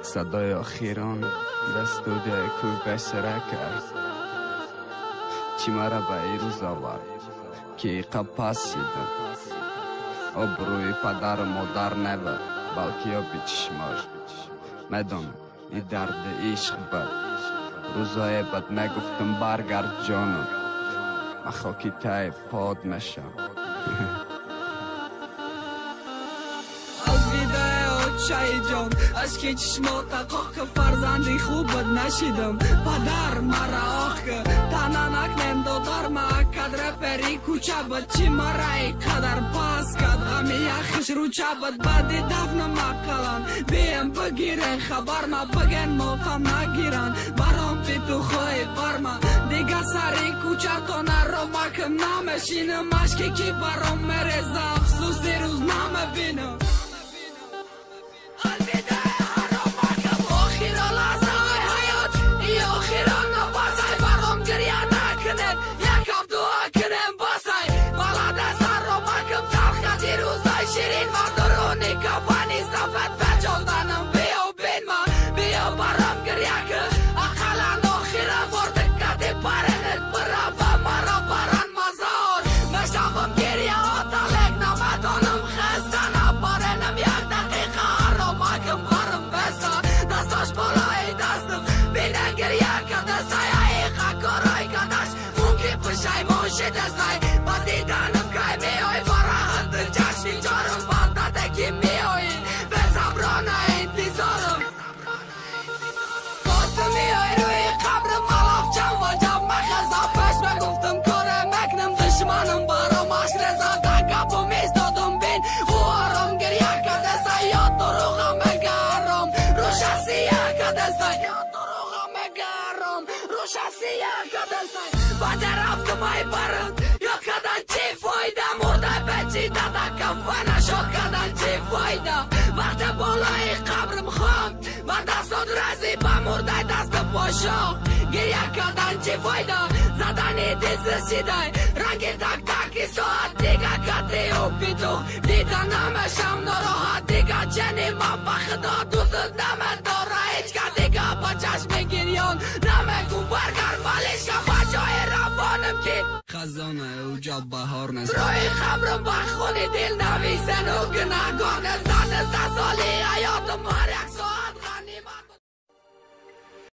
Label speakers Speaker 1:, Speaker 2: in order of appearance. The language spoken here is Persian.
Speaker 1: صدای آخیران در استودیوی کوی بشره کرد چی مرا به ای روز آورد که ای قپس شدم آبروی پدر و مادر نبود بلکه آبی چشماش میدانم ای درد عشق بود روزای بد نگفتم برگرد جانم من خاکی تای پاد میشم
Speaker 2: شای جان از که چشمات قاق که فرزندی خوبت نشیدم پدر مرا آخ که تنها نکنم دادر ما قدر پری کوچه بد چی مرا ای قدر پاس کد غمی یخش رو چه بد بعدی دفن مقلان بیم بگیرن خبر ما بگن موتم نگیرن برام بی تو خواهی برما دیگه سری کوچه تا نرو مکم نمشینم مشکی که برام مرزه افسوسی روز نمبینم شیرین مردرونی کفانی صفت بجالدانم بیو بین ما بیو برام گریه که اقلان آخیره وردکتی پرنت برا با مرا بران مزار مشتاقم گریه آتا لک نمدانم خستانه پرنم یک دقیقه هر رو مکم برم بستا دستاش بالای دستم بینه گریه که دستای ایقا کارای که داشت مونکی پشای موشی دستای با دیدانم که میای فراحت جشنی جارم بانده که میای به صبرانه انتظارم گفت میای روی قبرم ملاف چند وجب مخزا پش بگفتم کاره مکنم دشمنم برام اشرزا دقبم ایستادم بین او آرام گریه کده سیاد دروغم بگرم رو شخصیه کده سیاد دروغم بگرم رو شخصیه کده سیاد بعد رفتم ای برم یا کدن چی فایده مرده بچی داده کفانه شد کدن چی فایده وقت بالای قبرم خواهم و دستان رزی با مرده دست پاشاق گریه کدن چی فایده زدنی دیز سیده رنگی تک تکی ساعت دیگه کتی و بیدو دیده نمشم نراحت دیگه چنی من بخدا دوست نمه داره هیچ که دیگه با چشم گریان نمگو برگر مالیشم با جای روانم که خزانه او جا بهار نست روی خبرم بخونی دل نویسن و گناهگان زن 10 سالی حیاتم هر یک